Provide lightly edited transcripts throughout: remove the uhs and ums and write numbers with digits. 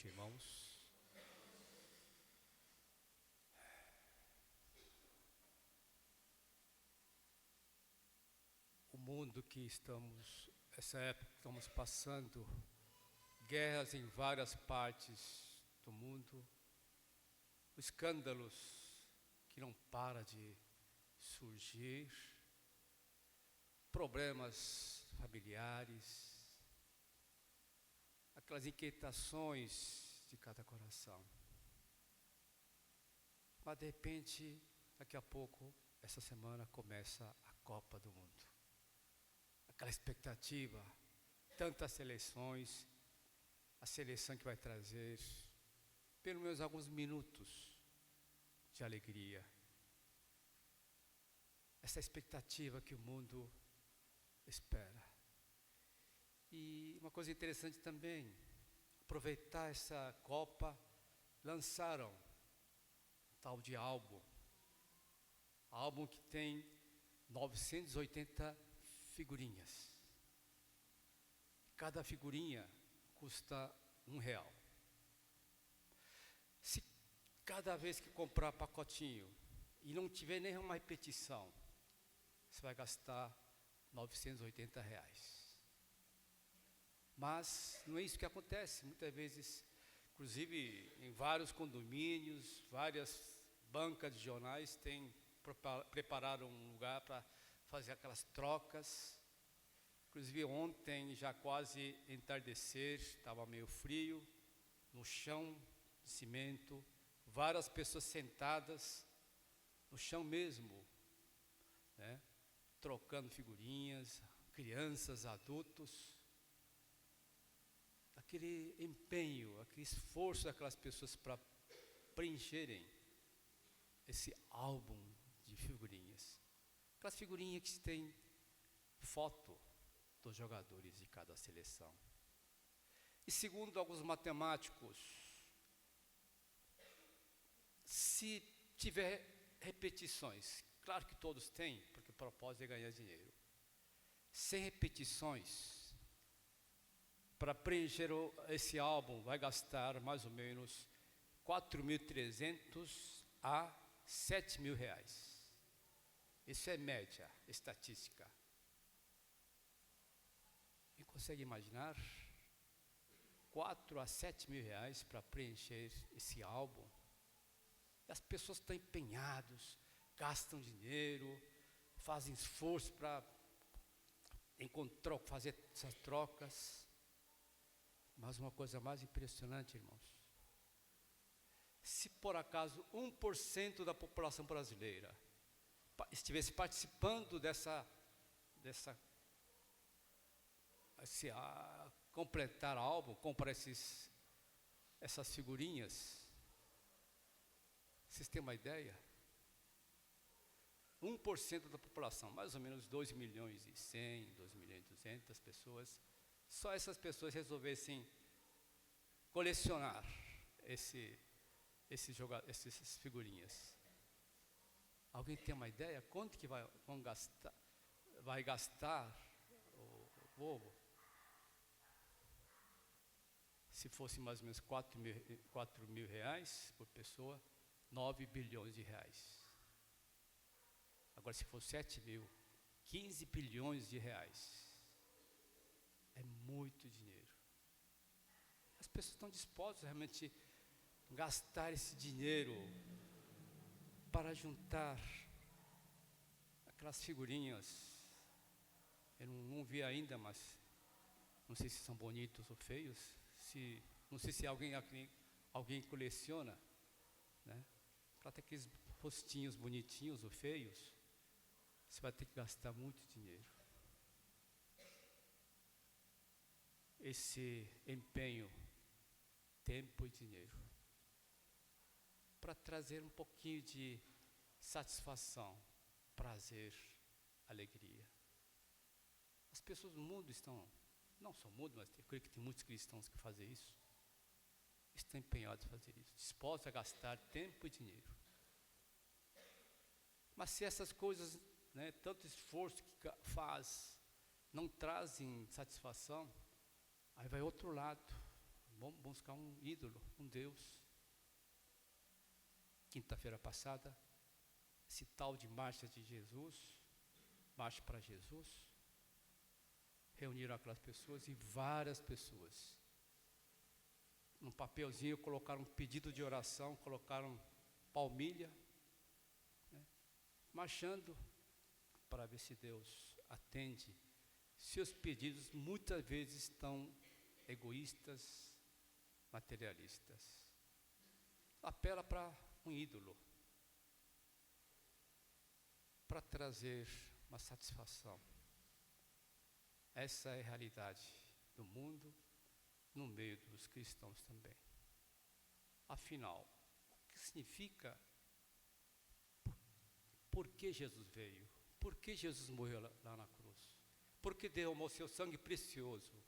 noite, irmãos. O mundo que essa época que estamos passando, guerras em várias partes do mundo, escândalos que não param de surgir, problemas familiares, aquelas inquietações de cada coração. Mas de repente, daqui a pouco, essa semana começa a Copa do Mundo. Aquela expectativa, tantas seleções, a seleção que vai trazer pelo menos alguns minutos de alegria. Essa expectativa que o mundo espera. E uma coisa interessante também, aproveitar essa Copa, lançaram tal de álbum que tem 980 figurinhas. Cada figurinha custa R$1. Se cada vez que comprar pacotinho e não tiver nenhuma repetição, você vai gastar R$980. Mas não é isso que acontece. Muitas vezes, inclusive em vários condomínios, várias bancas de jornais prepararam um lugar para fazer aquelas trocas. Inclusive ontem, já quase entardecer, estava meio frio, no chão de cimento, várias pessoas sentadas no chão mesmo, né? Trocando figurinhas, crianças, adultos. Aquele empenho, aquele esforço daquelas pessoas para preencherem esse álbum de figurinhas. Aquelas figurinhas que tem foto dos jogadores de cada seleção. E segundo alguns matemáticos, se tiver repetições, claro que todos têm, porque o propósito é ganhar dinheiro. Sem repetições, para preencher esse álbum vai gastar mais ou menos R$4.300 a R$7.000. Isso é média, estatística. E consegue imaginar? R$4.000 a R$7.000 para preencher esse álbum. E as pessoas estão empenhadas, gastam dinheiro, fazem esforço para fazer essas trocas. Mas uma coisa mais impressionante, irmãos, se por acaso 1% da população brasileira estivesse participando completar álbum, comprar essas figurinhas, vocês têm uma ideia? 1% da população, mais ou menos 2.100.000, 2.200.000 pessoas, só essas pessoas resolvessem colecionar essas figurinhas. Alguém tem uma ideia? Quanto que vai gastar o povo? Se fosse mais ou menos R$4.000 por pessoa, R$9 bilhões. Agora, se for 7.000, R$15 bilhões. É muito dinheiro. As pessoas estão dispostas realmente a gastar esse dinheiro para juntar aquelas figurinhas. Eu não vi ainda, mas não sei se são bonitos ou feios. Não sei se alguém coleciona, né? Para ter aqueles rostinhos bonitinhos ou feios, você vai ter que gastar muito dinheiro. Esse empenho, tempo e dinheiro, para trazer um pouquinho de satisfação, prazer, alegria. As pessoas do mundo não são mundo, mas eu creio que tem muitos cristãos que fazem isso, estão empenhados em fazer isso, dispostos a gastar tempo e dinheiro. Mas se essas coisas, né, tanto esforço que faz, não trazem satisfação, aí vai outro lado, vamos buscar um ídolo, um Deus. Quinta-feira passada, esse tal de marcha de Jesus, marcha para Jesus, reuniram aquelas pessoas e várias pessoas. Num papelzinho colocaram um pedido de oração, colocaram palmilha, né, marchando para ver se Deus atende. Seus pedidos muitas vezes estão egoístas, materialistas. Apela para um ídolo, para trazer uma satisfação. Essa é a realidade do mundo, no meio dos cristãos também. Afinal, o que significa? Por que Jesus veio? Por que Jesus morreu lá na cruz? Por que derramou seu sangue precioso?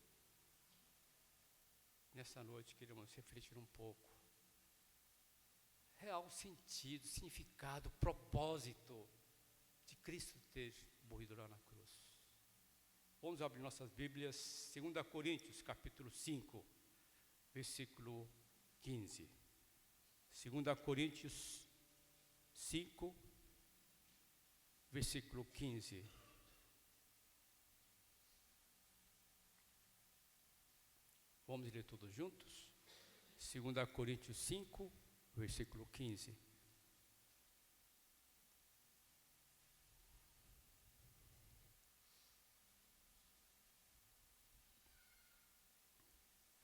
Nessa noite queremos refletir um pouco. Real sentido, significado, propósito de Cristo ter morrido lá na cruz. Vamos abrir nossas Bíblias, 2 Coríntios, capítulo 5, versículo 15. 2 Coríntios 5, versículo 15. Vamos ler todos juntos? 2 Coríntios 5, versículo 15.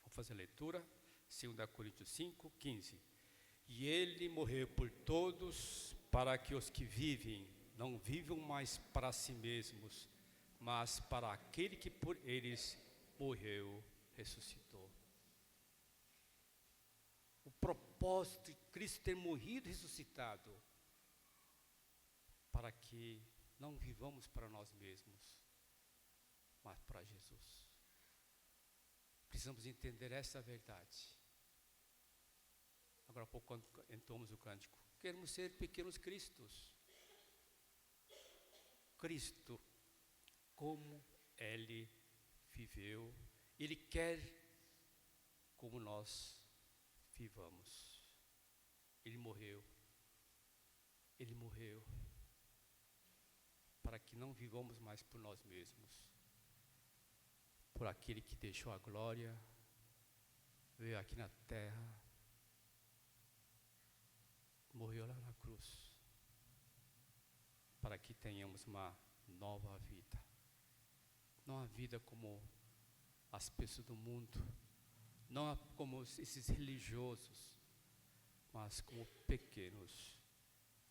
Vou fazer a leitura. 2 Coríntios 5, 15. E ele morreu por todos, para que os que vivem não vivam mais para si mesmos, mas para aquele que por eles morreu, ressuscitou. O propósito de Cristo ter morrido e ressuscitado, para que não vivamos para nós mesmos, mas para Jesus. Precisamos entender essa verdade. Agora há pouco, quando entoamos o cântico, queremos ser pequenos cristos. Cristo, como Ele viveu, Ele quer como nós vivamos. Ele morreu para que não vivamos mais por nós mesmos, por aquele que deixou a glória, veio aqui na terra, morreu lá na cruz, para que tenhamos uma nova vida. Não a vida como as pessoas do mundo, não como esses religiosos, mas como pequenos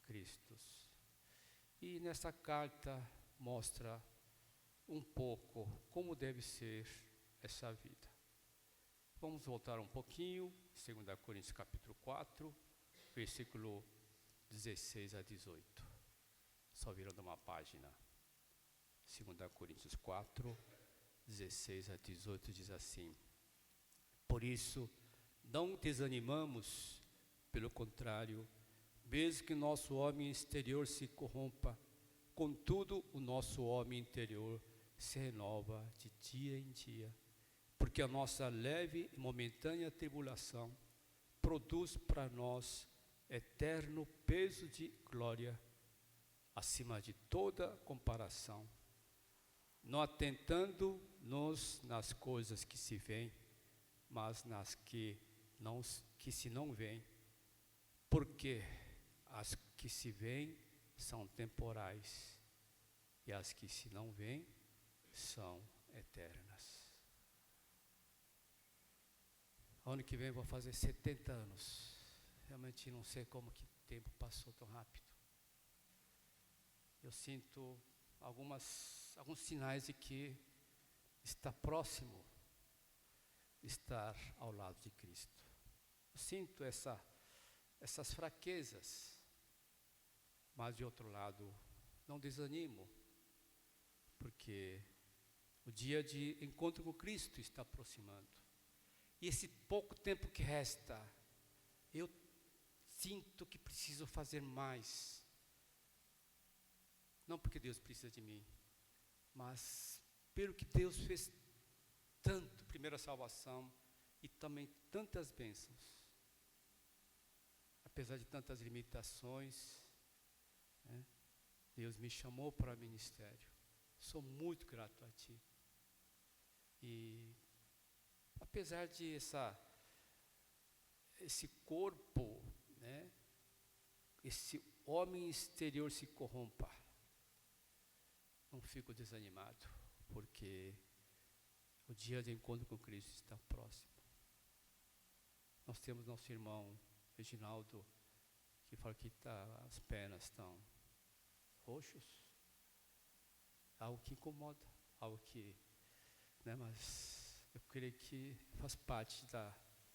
cristos. E nessa carta mostra um pouco como deve ser essa vida. Vamos voltar um pouquinho, 2 Coríntios capítulo 4, versículo 16 a 18. Só virando uma página. 2 Coríntios 4, 16 a 18 diz assim: Por isso, não desanimamos, pelo contrário, mesmo que nosso homem exterior se corrompa, contudo o nosso homem interior se renova de dia em dia, porque a nossa leve e momentânea tribulação produz para nós eterno peso de glória, acima de toda comparação, não atentando-nos nas coisas que se veem, mas nas que se não veem, porque as que se veem são temporais e as que se não veem são eternas. Ano que vem eu vou fazer 70 anos. Realmente não sei como que o tempo passou tão rápido. Eu sinto alguns sinais de que está próximo de estar ao lado de Cristo. Eu sinto essas fraquezas, mas de outro lado, não desanimo, porque o dia de encontro com Cristo está aproximando. E esse pouco tempo que resta, eu sinto que preciso fazer mais. Não porque Deus precisa de mim, mas pelo que Deus fez tanto, primeiro a salvação, e também tantas bênçãos. Apesar de tantas limitações, né, Deus me chamou para o ministério. Sou muito grato a Ti. E apesar de esse corpo, né, esse homem exterior se corrompa, não fico desanimado, porque o dia de encontro com Cristo está próximo. Nós temos nosso irmão Reginaldo, que fala que as pernas estão roxos, algo que incomoda, algo que, né, mas eu creio que faz parte do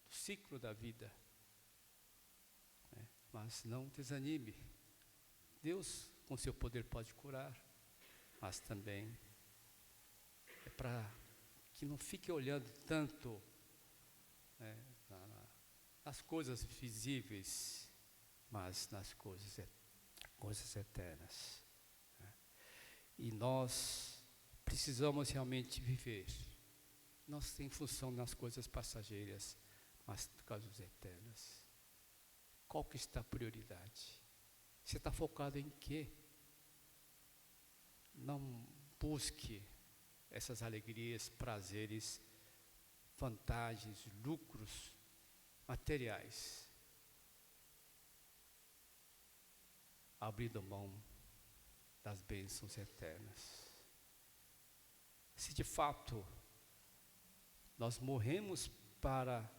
ciclo da vida, né? Mas não desanime. Deus, com seu poder, pode curar, mas também é para que não fique olhando tanto, né, nas coisas visíveis, mas nas coisas eternas, né? E nós precisamos realmente viver. Nós temos função nas coisas passageiras, mas nas coisas eternas. Qual que está a prioridade? Você está focado em quê? Não busque essas alegrias, prazeres, vantagens, lucros materiais, abrindo mão das bênçãos eternas. Se de fato nós morremos para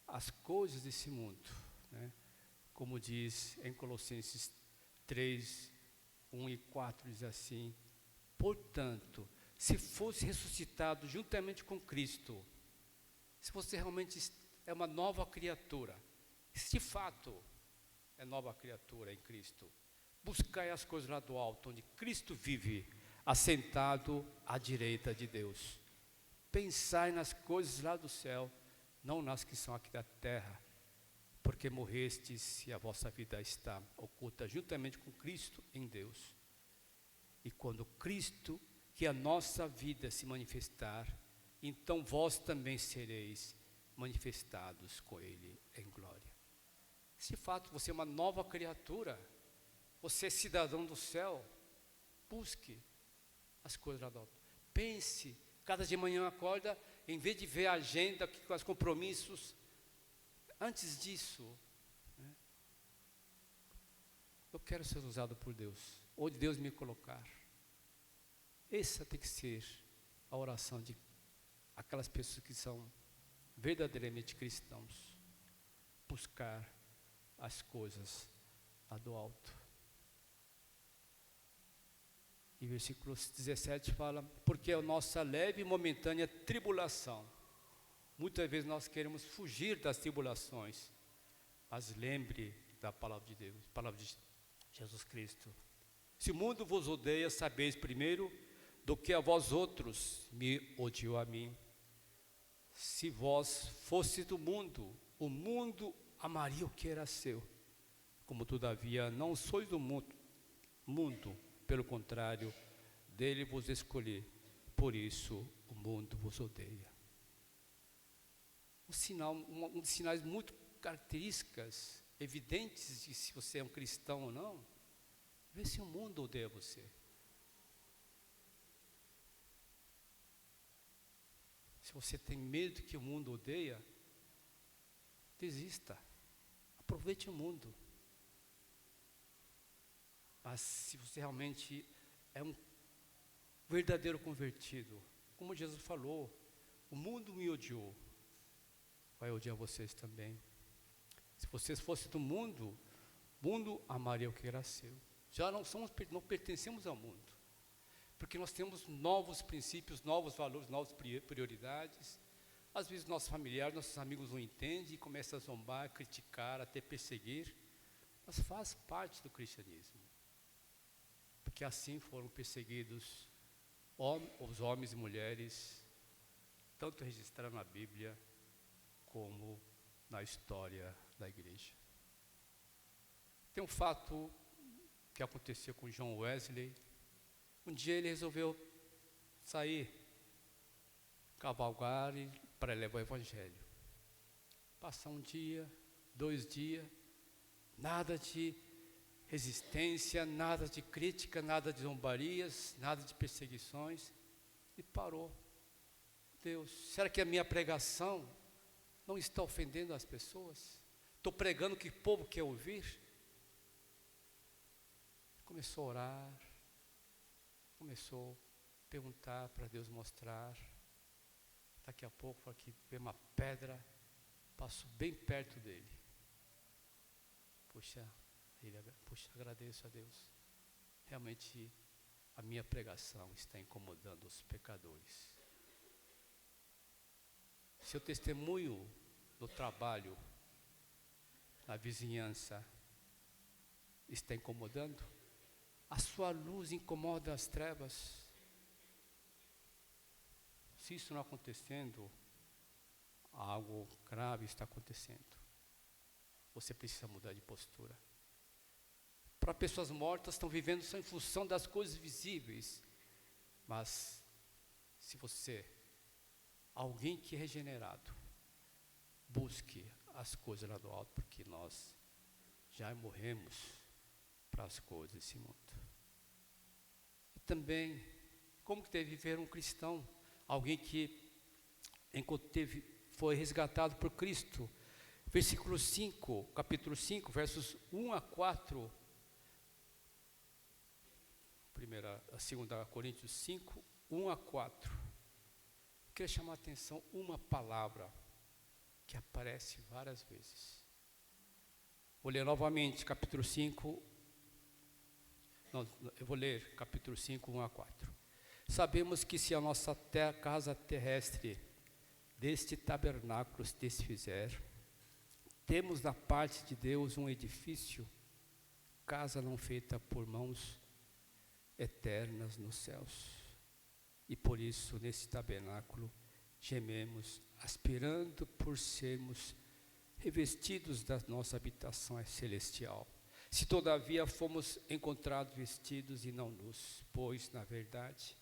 as coisas desse mundo, né, como diz em Colossenses 3, 1 e 4, diz assim: portanto, se fosse ressuscitado juntamente com Cristo, se você realmente é uma nova criatura, se de fato é nova criatura em Cristo, buscai as coisas lá do alto, onde Cristo vive, assentado à direita de Deus. Pensai nas coisas lá do céu, não nas que são aqui da terra, porque morrestes e a vossa vida está oculta juntamente com Cristo em Deus. E quando Cristo, que a nossa vida se manifestar, então vós também sereis manifestados com Ele em glória. Se de fato você é uma nova criatura, você é cidadão do céu, busque as coisas lá do alto. Pense, cada de manhã acorda, em vez de ver a agenda com os compromissos, antes disso, né, eu quero ser usado por Deus, onde Deus me colocar. Essa tem que ser a oração de aquelas pessoas que são verdadeiramente cristãos. Buscar as coisas lá do alto. E versículo 17 fala: porque é a nossa leve e momentânea tribulação. Muitas vezes nós queremos fugir das tribulações, mas lembre da palavra de Deus, palavra de Jesus Cristo. Se o mundo vos odeia, sabeis primeiro do que a vós outros me odiou a mim. Se vós fosse do mundo, o mundo amaria o que era seu. Como todavia não sois do mundo, pelo contrário, dele vos escolhi, por isso o mundo vos odeia. Um dos sinais muito características, evidentes de se você é um cristão ou não, vê se o mundo odeia você. Se você tem medo que o mundo odeia, desista. Aproveite o mundo. Mas se você realmente é um verdadeiro convertido, como Jesus falou, o mundo me odiou, vai odiar vocês também. Se vocês fossem do mundo, o mundo amaria o que era seu. Já não pertencemos ao mundo, porque nós temos novos princípios, novos valores, novas prioridades. Às vezes nossos familiares, nossos amigos não entendem e começam a zombar, criticar, até perseguir. Mas faz parte do cristianismo, porque assim foram perseguidos os homens e mulheres, tanto registrados na Bíblia, como na história da igreja. Tem um fato que aconteceu com John Wesley. Um dia ele resolveu sair, cavalgar para levar o evangelho. Passa um dia, 2 dias, nada de resistência, nada de crítica, nada de zombarias, nada de perseguições, e parou. Deus, será que a minha pregação não está ofendendo as pessoas? Estou pregando o que o povo quer ouvir? Começou a orar, começou a perguntar para Deus mostrar. Daqui a pouco, aqui veio uma pedra, passou bem perto dele. Puxa, agradeço a Deus. Realmente a minha pregação está incomodando os pecadores. Seu testemunho no trabalho, na vizinhança, está incomodando? A sua luz incomoda as trevas? Se isso não acontecendo, algo grave está acontecendo. Você precisa mudar de postura. Para pessoas mortas, estão vivendo só em função das coisas visíveis. Mas, se você, alguém que é regenerado, busque as coisas lá do alto, porque nós já morremos para as coisas desse mundo. E também, como que deve viver um cristão? Alguém que foi resgatado por Cristo. Versículo 5, capítulo 5, versos 1 a 4. 2 Coríntios 5, 1 a 4. Eu queria chamar a atenção uma palavra que aparece várias vezes. Vou ler novamente, capítulo 5. Eu vou ler capítulo 5, 1 a 4. Sabemos que se a nossa casa terrestre deste tabernáculo se desfizer, temos da parte de Deus um edifício, casa não feita por mãos, eternas nos céus. E por isso, nesse tabernáculo, gememos, aspirando por sermos revestidos da nossa habitação celestial. Se todavia fomos encontrados vestidos e não nus, pois, na verdade,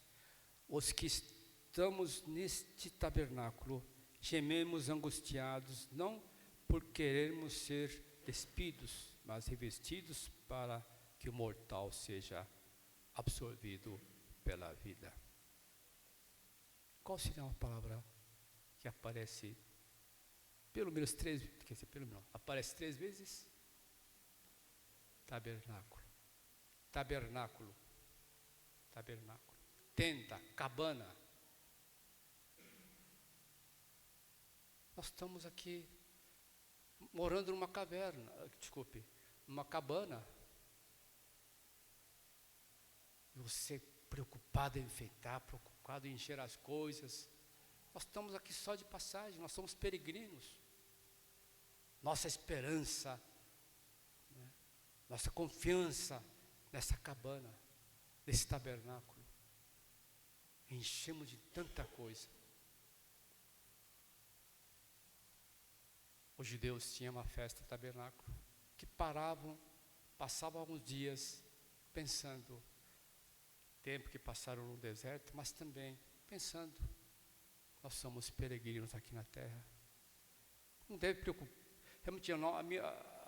os que estamos neste tabernáculo, gememos angustiados, não por querermos ser despidos, mas revestidos para que o mortal seja absorvido pela vida. Qual seria uma palavra que aparece pelo menos 3, aparece 3 vezes? Tabernáculo. Tabernáculo. Tabernáculo. Tenda, cabana. Nós estamos aqui morando numa numa cabana. E você preocupado em enfeitar, preocupado em encher as coisas. Nós estamos aqui só de passagem, nós somos peregrinos. Nossa esperança, né? Nossa confiança nessa cabana, nesse tabernáculo. Enchemos de tanta coisa. Os judeus tinham uma festa tabernáculo, que passavam alguns dias pensando, tempo que passaram no deserto, mas também pensando, nós somos peregrinos aqui na terra. Não deve preocupar, realmente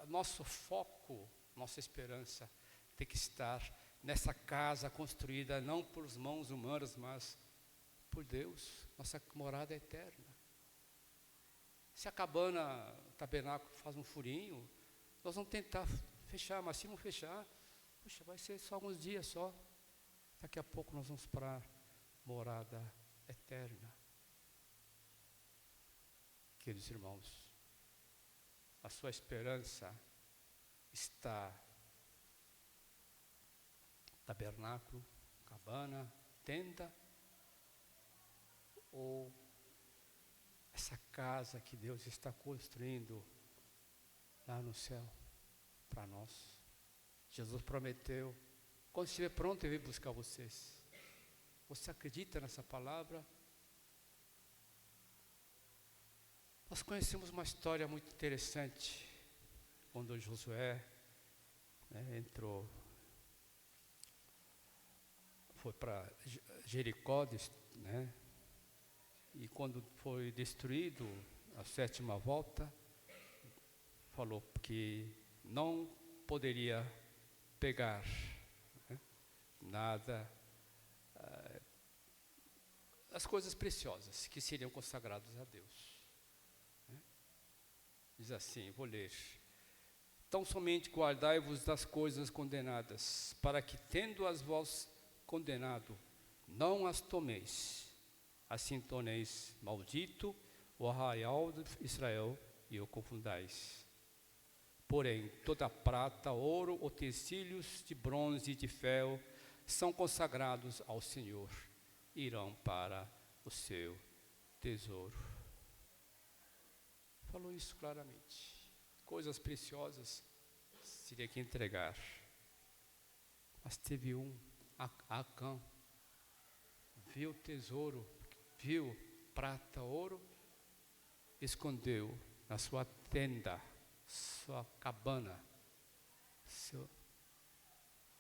nosso foco, nossa esperança tem que estar nessa casa construída não por mãos humanas, mas por Deus. Nossa morada é eterna. Se a cabana, o tabernáculo faz um furinho, nós vamos tentar fechar, mas se não fechar, puxa, vai ser só alguns dias só. Daqui a pouco nós vamos para a morada eterna. Queridos irmãos, a sua esperança está tabernáculo, cabana, tenda, ou essa casa que Deus está construindo lá no céu para nós? Jesus prometeu, quando estiver pronto eu vou buscar vocês. Você acredita nessa palavra? Nós conhecemos uma história muito interessante, quando Josué foi para Jericó, e quando foi destruído a 7ª volta, falou que não poderia pegar, né, nada, as coisas preciosas que seriam consagradas a Deus. Né? Diz assim, vou ler. Tão somente guardai-vos das coisas condenadas, para que, tendo-as vós condenado, não as tomeis. Assim torneis maldito o arraial de Israel e o confundais. Porém, toda prata, ouro, utensílios de bronze e de ferro são consagrados ao Senhor, e irão para o seu tesouro. Falou isso claramente. Coisas preciosas teria que entregar. Mas teve Acã, viu o tesouro, viu prata, ouro, escondeu na sua tenda, sua cabana.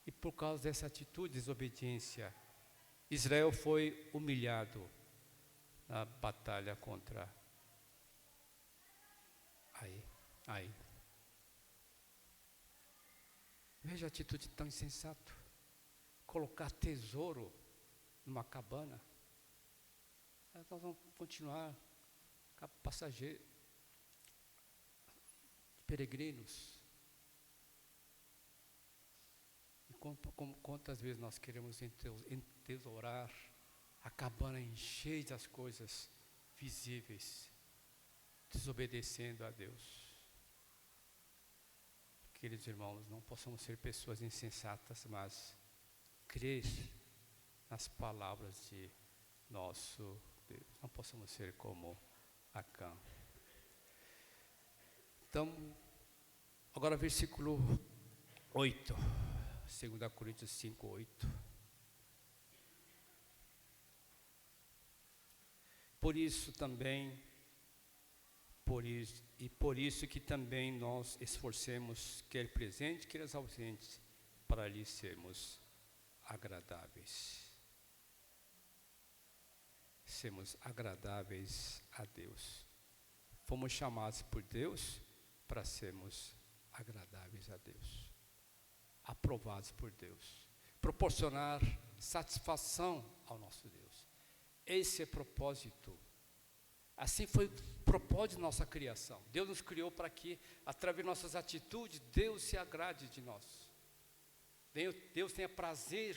E por causa dessa atitude de desobediência, Israel foi humilhado na batalha contra Ai. Veja a atitude tão insensata. Colocar tesouro numa cabana. Nós vamos continuar passageiros, peregrinos. E quantas vezes nós queremos entesourar a cabana cheia das coisas visíveis, desobedecendo a Deus. Queridos irmãos, não possamos ser pessoas insensatas, mas crer nas palavras de nosso Deus. Não possamos ser como Acã. Então, agora versículo 8, 2 Coríntios 5, 8. Por isso que também nós esforcemos, quer presente, quer ausente, para lhe sermos agradáveis. Sermos agradáveis a Deus. Fomos chamados por Deus para sermos agradáveis a Deus. Aprovados por Deus. Proporcionar satisfação ao nosso Deus. Esse é o propósito. Assim foi o propósito de nossa criação. Deus nos criou para que, através de nossas atitudes, Deus se agrade de nós. Deus tenha prazer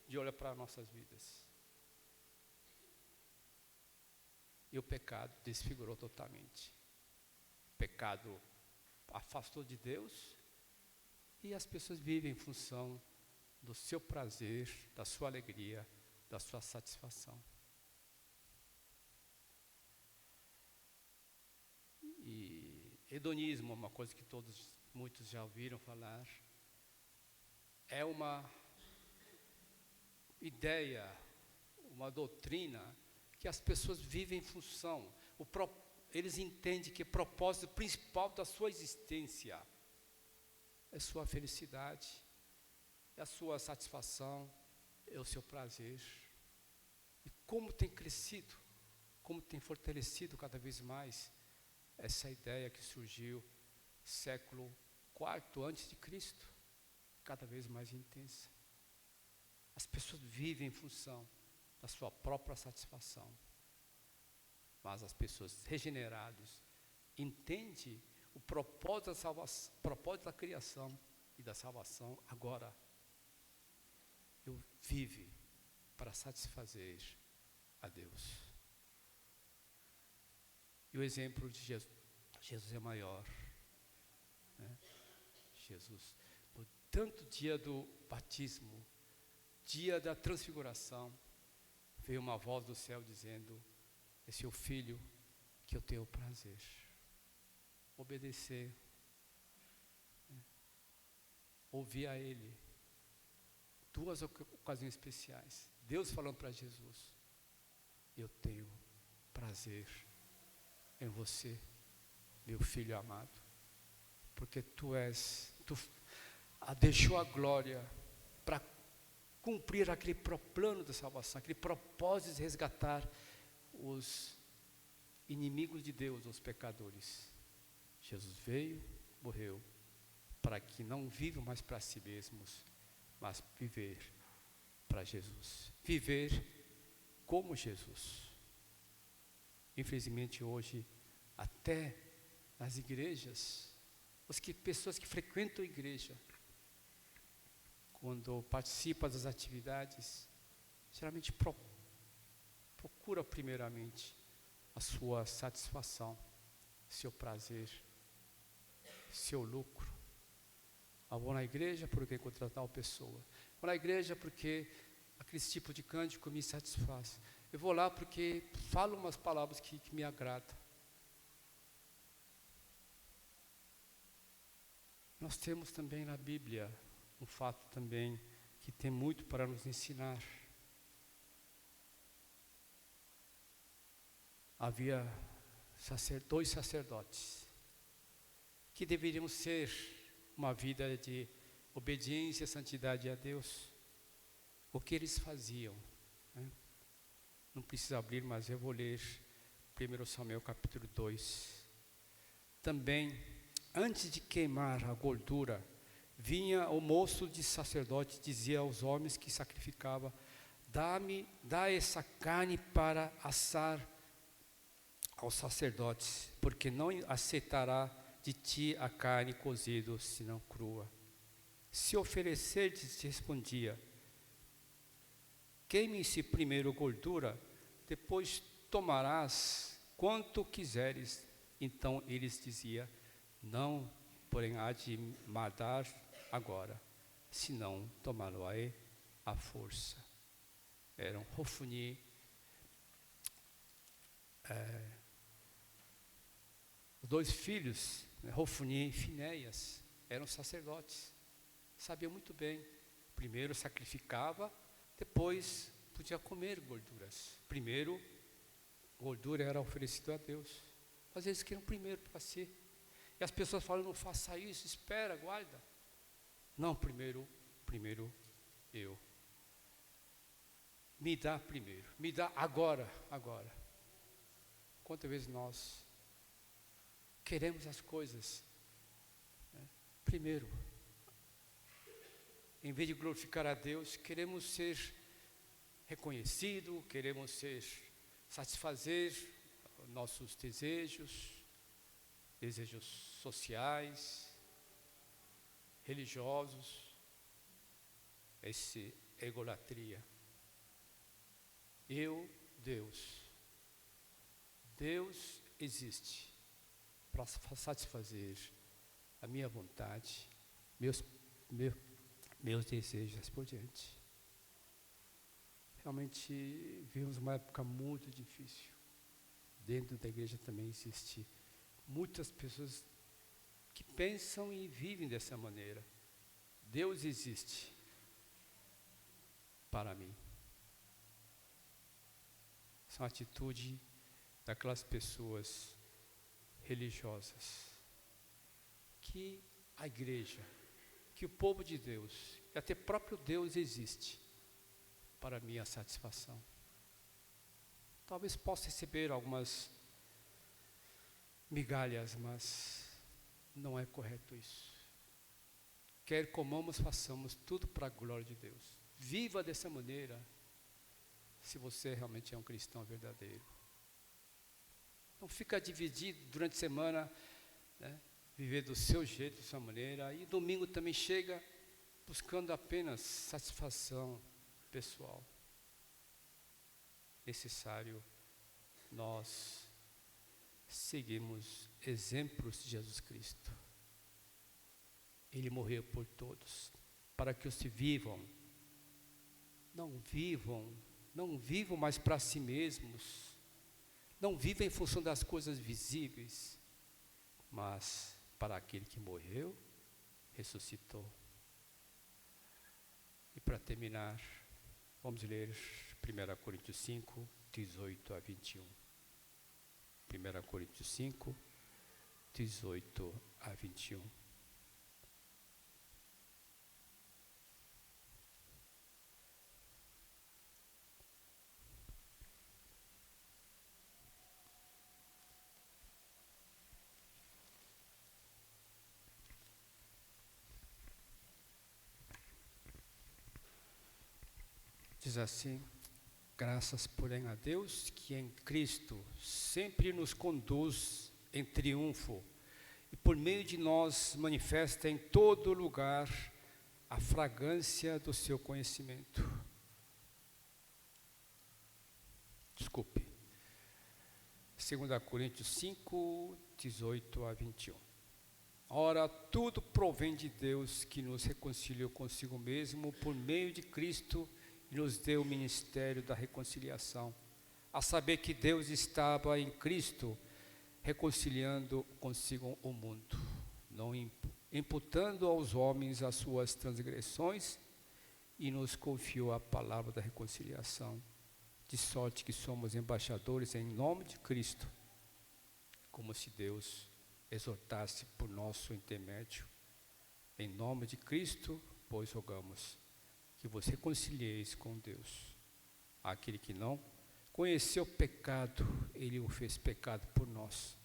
de olhar para nossas vidas. E o pecado desfigurou totalmente. O pecado afastou de Deus e as pessoas vivem em função do seu prazer, da sua alegria, da sua satisfação. E hedonismo é uma coisa que muitos já ouviram falar. É uma ideia, uma doutrina que as pessoas vivem em função. Eles entendem que o propósito principal da sua existência é sua felicidade, é a sua satisfação, é o seu prazer. E como tem crescido, como tem fortalecido cada vez mais essa ideia que surgiu século IV antes de Cristo, cada vez mais intensa. As pessoas vivem em função da sua própria satisfação. Mas as pessoas regeneradas entendem o propósito da salvação, o propósito da criação e da salvação. Agora, eu vivo para satisfazer a Deus. E o exemplo de Jesus é maior. Né? Jesus, no tanto dia do batismo, dia da transfiguração, veio uma voz do céu dizendo: esse é o filho que eu tenho prazer. Obedecer. Né? Ouvir a ele. Duas ocasiões especiais. Deus falando para Jesus: eu tenho prazer em você, meu filho amado, porque tu deixou a glória para cumprir aquele plano da salvação, aquele propósito de resgatar os inimigos de Deus, os pecadores. Jesus veio, morreu para que não vivam mais para si mesmos, mas viver para Jesus. Viver como Jesus. Infelizmente hoje, até nas igrejas, pessoas que frequentam a igreja, quando participam das atividades, geralmente procura primeiramente a sua satisfação, seu prazer, seu lucro. Eu vou na igreja porque encontrar tal pessoa. Vou na igreja porque aquele tipo de cântico me satisfaz. Eu vou lá porque falo umas palavras que me agradam. Nós temos também na Bíblia um fato também que tem muito para nos ensinar. Havia dois sacerdotes que deveriam ser uma vida de obediência e santidade a Deus. O que eles faziam? Né? Não precisa abrir, mas eu vou ler 1 Samuel capítulo 2. Também, antes de queimar a gordura, vinha o moço de sacerdote, dizia aos homens que sacrificava: dá essa carne para assar aos sacerdotes, porque não aceitará de ti a carne cozida, senão crua. Se oferecerdes, respondia: queime-se primeiro gordura, depois tomarás quanto quiseres. Então eles diziam: não, porém há de matar agora, senão tomá-lo-ei à força. Eram Hofni, os dois filhos, Hofni e Finéias, eram sacerdotes, sabiam muito bem. Primeiro sacrificava, depois podia comer gorduras. Primeiro, gordura era oferecida a Deus, mas eles queriam primeiro para si. E as pessoas falam: não faça isso, espera, guarda. Não, primeiro eu. Me dá primeiro, me dá agora. Quantas vezes nós queremos as coisas, né, primeiro, em vez de glorificar a Deus, queremos ser reconhecidos, queremos satisfazer nossos desejos sociais, religiosos. Essa é egolatria. Deus existe para satisfazer a minha vontade, meus desejos, assim por diante. Realmente vivemos uma época muito difícil. Dentro da igreja também existe muitas pessoas que pensam e vivem dessa maneira. Deus existe para mim. São atitude daquelas pessoas religiosas que a igreja, que o povo de Deus, e até próprio Deus existe para minha satisfação. Talvez possa receber algumas migalhas, mas não é correto isso. Quer comamos, façamos tudo para a glória de Deus. Viva dessa maneira, se você realmente é um cristão verdadeiro. Não fica dividido durante a semana, né, viver do seu jeito, da sua maneira, e domingo também chega buscando apenas satisfação pessoal. Necessário nós seguimos exemplos de Jesus Cristo. Ele morreu por todos, para que os que vivam, não vivam mais para si mesmos, não vivam em função das coisas visíveis, mas para aquele que morreu, ressuscitou. E para terminar, vamos ler 1 Coríntios 5, 18 a 21. 1 Coríntios 5, 18 a 21. diz assim: graças, porém, a Deus, que em Cristo sempre nos conduz em triunfo e por meio de nós manifesta em todo lugar a fragrância do seu conhecimento. Desculpe. 2 Coríntios 5, 18 a 21. Ora, tudo provém de Deus, que nos reconciliou consigo mesmo por meio de Cristo e nos deu o ministério da reconciliação. A saber que Deus estava em Cristo reconciliando consigo o mundo, não imputando aos homens as suas transgressões, e nos confiou a palavra da reconciliação, de sorte que somos embaixadores em nome de Cristo, como se Deus exortasse por nosso intermédio. Em nome de Cristo, pois rogamos que vos reconcilieis com Deus. Aquele que não conheceu o pecado, Ele o fez pecado por nós,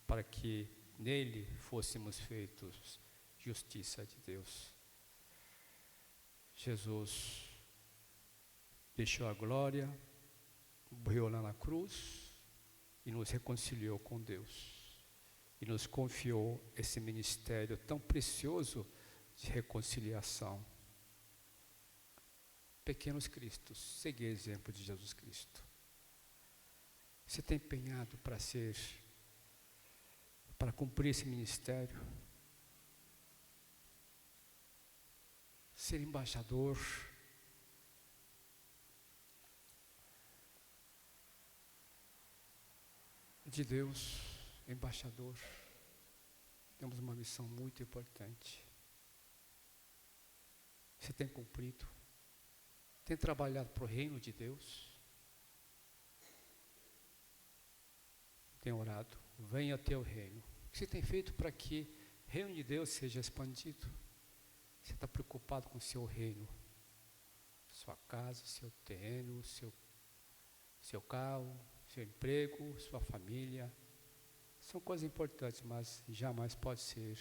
para que nele fôssemos feitos justiça de Deus. Jesus deixou a glória, morreu lá na cruz e nos reconciliou com Deus. E nos confiou esse ministério tão precioso de reconciliação. Pequenos Cristos, segui o exemplo de Jesus Cristo. Você tem empenhado para cumprir esse ministério? Ser embaixador de Deus, embaixador. Temos uma missão muito importante. Você tem cumprido? Tem trabalhado para o reino de Deus? Tem orado? Venha teu reino. O que você tem feito para que o reino de Deus seja expandido? Você está preocupado com o seu reino? Sua casa, seu terreno, seu carro, seu emprego, sua família. São coisas importantes, mas jamais pode ser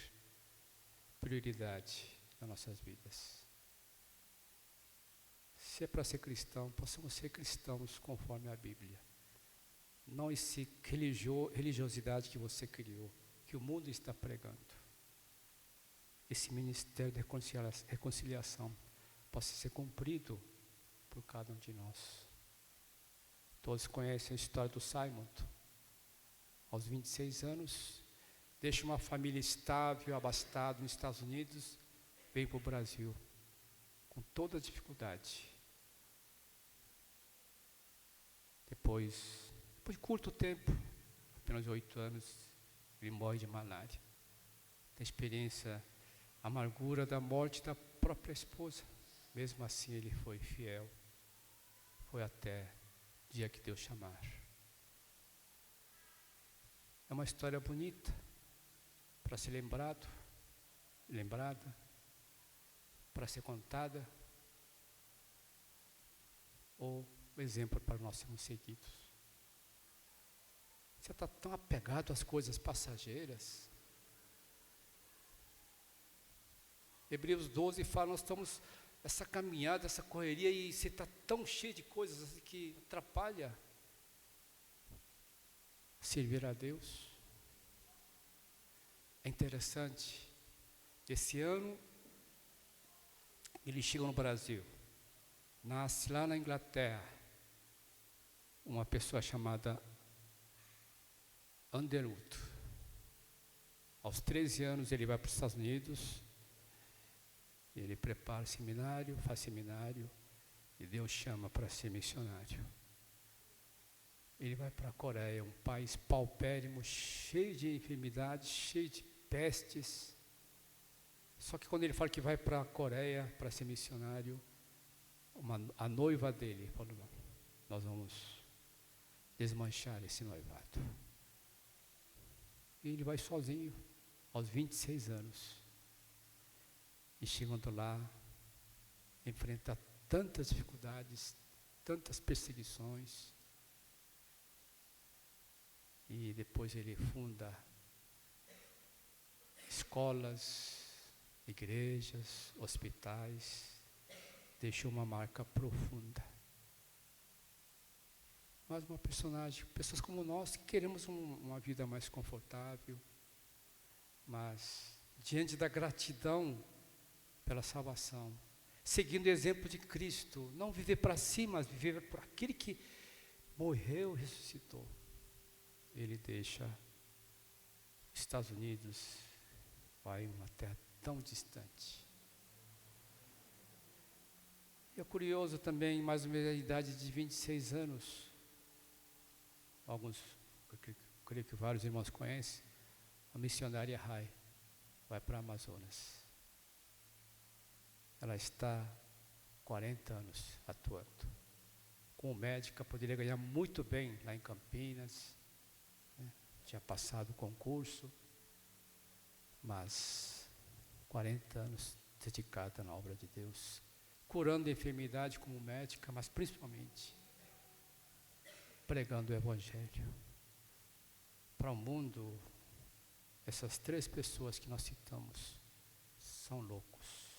prioridade nas nossas vidas. Se é para ser cristão, possamos ser cristãos conforme a Bíblia. Não esse religiosidade que você criou, que o mundo está pregando. Esse ministério de reconciliação possa ser cumprido por cada um de nós. Todos conhecem a história do Simon. Aos 26 anos, deixa uma família estável, abastada nos Estados Unidos, vem para o Brasil, com toda a dificuldade. Depois de curto tempo, apenas 8 anos, ele morre de malária. Tem experiência, a amargura da morte da própria esposa. Mesmo assim, ele foi fiel. Foi até o dia que Deus chamar. É uma história bonita, para ser lembrada, para ser contada, ou exemplo para nós sermos seguidos. Você está tão apegado às coisas passageiras. Hebreus 12 fala, nós estamos essa caminhada, essa correria, e você está tão cheio de coisas assim que atrapalha servir a Deus. É interessante, esse ano ele chega no Brasil, nasce lá na Inglaterra, uma pessoa chamada Underwood. Aos 13 anos ele vai para os Estados Unidos, ele prepara seminário, faz seminário, e Deus chama para ser missionário. Ele vai para a Coreia, um país paupérrimo, cheio de enfermidades, cheio de pestes. Só que quando ele fala que vai para a Coreia para ser missionário, a noiva dele falou, não, nós vamos desmanchar esse noivado. E ele vai sozinho, aos 26 anos. E chegando lá, enfrenta tantas dificuldades, tantas perseguições. E depois ele funda escolas, igrejas, hospitais. Deixou uma marca profunda. mais uma personagem, pessoas como nós que queremos uma vida mais confortável, mas diante da gratidão pela salvação, seguindo o exemplo de Cristo, não viver para si, mas viver por aquele que morreu e ressuscitou. Ele deixa Estados Unidos, vai uma terra tão distante. E é curioso também, mais ou menos a idade de 26 anos, alguns, eu creio que vários irmãos conhecem, a missionária Rai vai para a Amazonas. Ela está 40 anos atuando. Como médica, poderia ganhar muito bem lá em Campinas, né? Tinha passado o concurso, mas 40 anos dedicada na obra de Deus, curando a enfermidade como médica, mas principalmente pregando o Evangelho para o mundo. Essas 3 pessoas que nós citamos são loucos.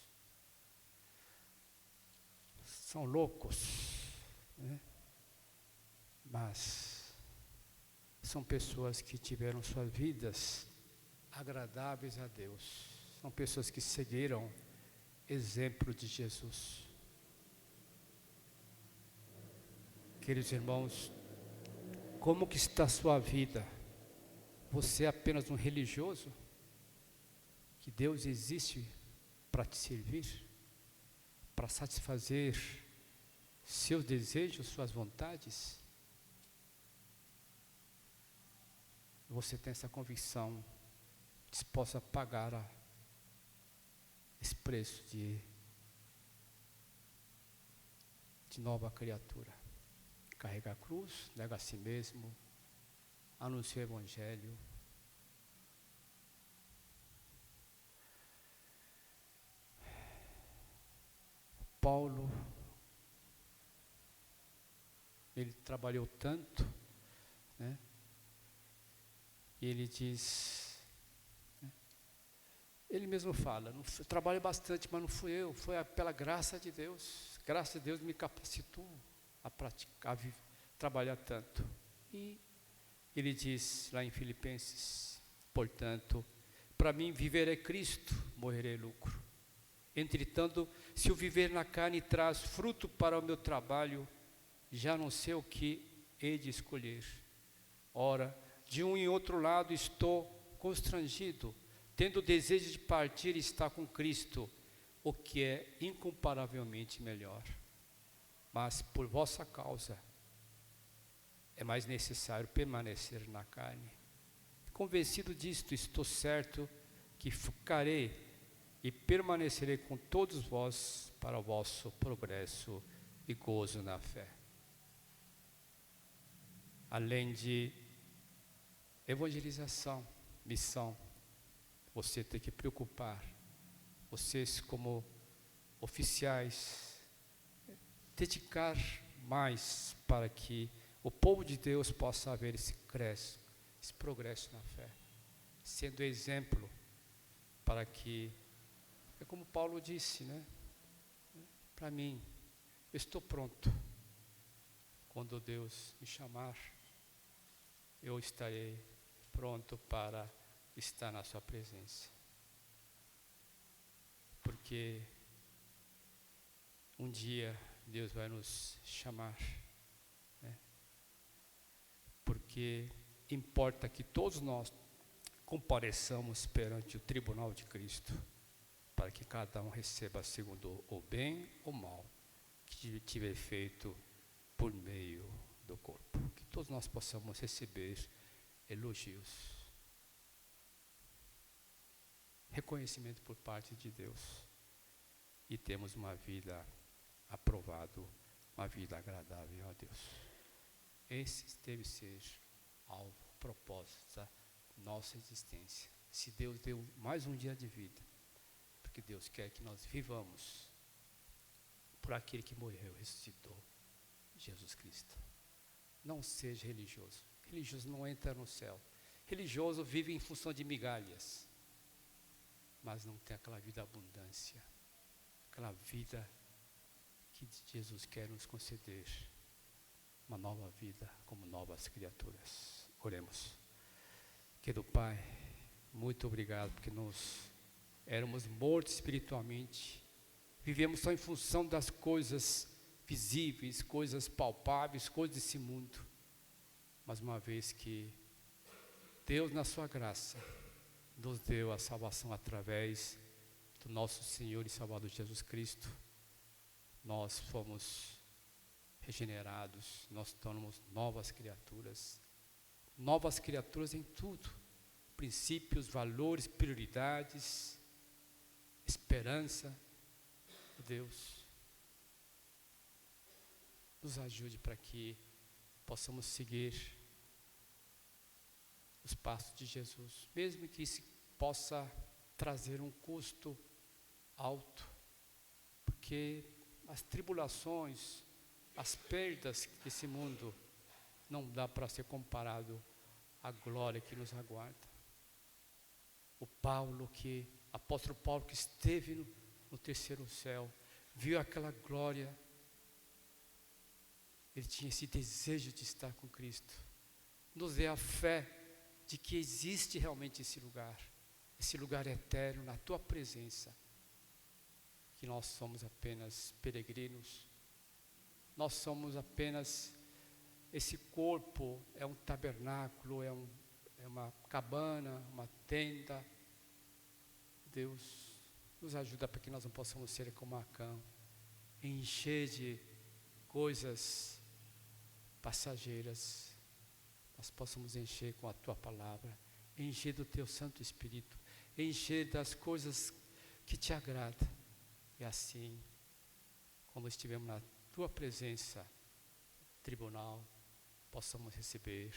São loucos, né? Mas são pessoas que tiveram suas vidas agradáveis a Deus. São pessoas que seguiram exemplo de Jesus. Queridos irmãos, como que está a sua vida? Você é apenas um religioso? Que Deus existe para te servir? Para satisfazer seus desejos, suas vontades? Você tem essa convicção, disposta a pagar esse preço de nova criatura? Carregar a cruz, nega a si mesmo, anuncia o Evangelho. Paulo, ele trabalhou tanto, né? E ele diz, né? Ele mesmo fala, eu trabalho bastante, mas não fui eu, foi pela graça de Deus. Graças a Deus me capacitou a praticar, a trabalhar tanto. E ele diz lá em Filipenses, portanto, para mim viver é Cristo, morrer é lucro. Entretanto, se o viver na carne traz fruto para o meu trabalho, já não sei o que hei de escolher. Ora, de um e outro lado estou constrangido, tendo o desejo de partir e estar com Cristo, o que é incomparavelmente melhor. Mas por vossa causa é mais necessário permanecer na carne. Convencido disto, estou certo que ficarei e permanecerei com todos vós para o vosso progresso e gozo na fé. Além de evangelização, missão, você tem que preocupar, vocês como oficiais, dedicar mais para que o povo de Deus possa haver esse progresso na fé, sendo exemplo para que, é como Paulo disse, né? Para mim, eu estou pronto. Quando Deus me chamar, eu estarei pronto para estar na sua presença. Porque um dia Deus vai nos chamar, né? Porque importa que todos nós compareçamos perante o tribunal de Cristo, para que cada um receba segundo o bem ou mal que tiver feito por meio do corpo. Que todos nós possamos receber elogios, reconhecimento por parte de Deus e temos uma vida aprovada, uma vida agradável a Deus. Esse deve ser alvo, propósito da nossa existência. Se Deus deu mais um dia de vida, porque Deus quer que nós vivamos por aquele que morreu e ressuscitou, Jesus Cristo. Não seja religioso. Religioso não entra no céu. Religioso vive em função de migalhas, mas não tem aquela vida abundância, aquela vida que Jesus quer nos conceder. uma nova vida como novas criaturas. Oremos. Querido Pai, muito obrigado, porque nós éramos mortos espiritualmente, vivemos só em função das coisas visíveis, coisas palpáveis, coisas desse mundo. Mas uma vez que Deus, na sua graça, nos deu a salvação através do nosso Senhor e Salvador Jesus Cristo, nós fomos regenerados, nós tornamos novas criaturas em tudo, princípios, valores, prioridades, esperança. Deus, nos ajude para que possamos seguir os passos de Jesus, mesmo que isso possa trazer um custo alto, porque as tribulações, as perdas desse mundo não dá para ser comparado à glória que nos aguarda. Apóstolo Paulo, que esteve no terceiro céu, viu aquela glória, ele tinha esse desejo de estar com Cristo. Nos dê a fé de que existe realmente esse lugar eterno na tua presença, que nós somos apenas peregrinos, nós somos apenas, esse corpo é um tabernáculo, é uma cabana, uma tenda. Deus, nos ajuda para que nós não possamos ser como Acã, encher de coisas passageiras, nós possamos encher com a tua palavra, encher do teu Santo Espírito, encher das coisas que te agradam, e assim, quando estivermos na tua presença, tribunal, possamos receber,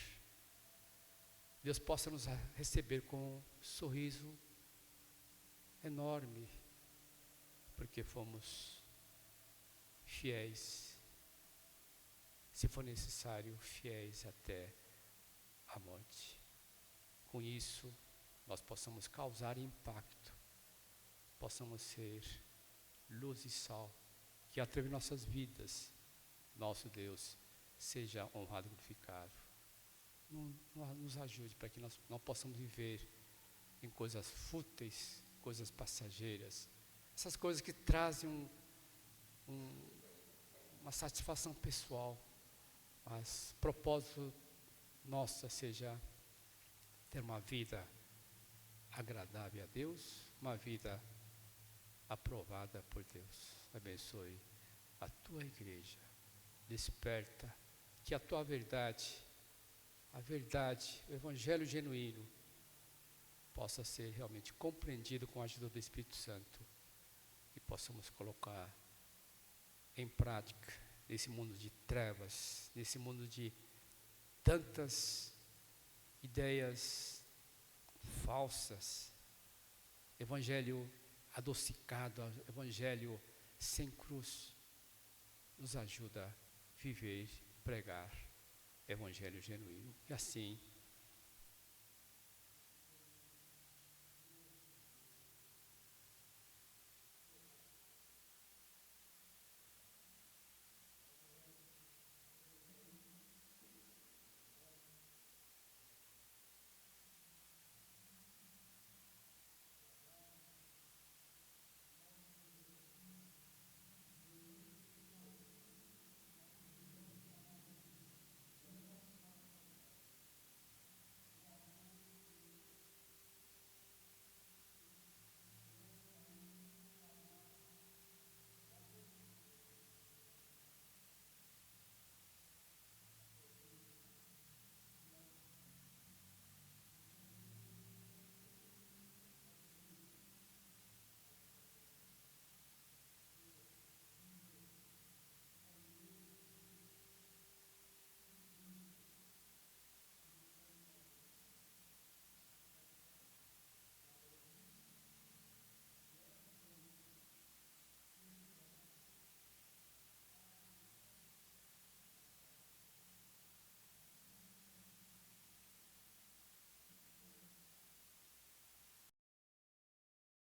Deus possa nos receber com um sorriso enorme, porque fomos fiéis, se for necessário, fiéis até a morte. Com isso, nós possamos causar impacto, possamos ser luz e sal, que através de nossas vidas, nosso Deus seja honrado e glorificado. Nos ajude para que nós não possamos viver em coisas fúteis, coisas passageiras, essas coisas que trazem uma satisfação pessoal, mas o propósito nosso seja ter uma vida agradável a Deus, uma vida aprovada por Deus. Abençoe a tua igreja, desperta, que a tua verdade, o evangelho genuíno, possa ser realmente compreendido com a ajuda do Espírito Santo e possamos colocar em prática nesse mundo de trevas, nesse mundo de tantas ideias falsas, evangelho adocicado, evangelho sem cruz, nos ajuda a viver, pregar evangelho genuíno, e assim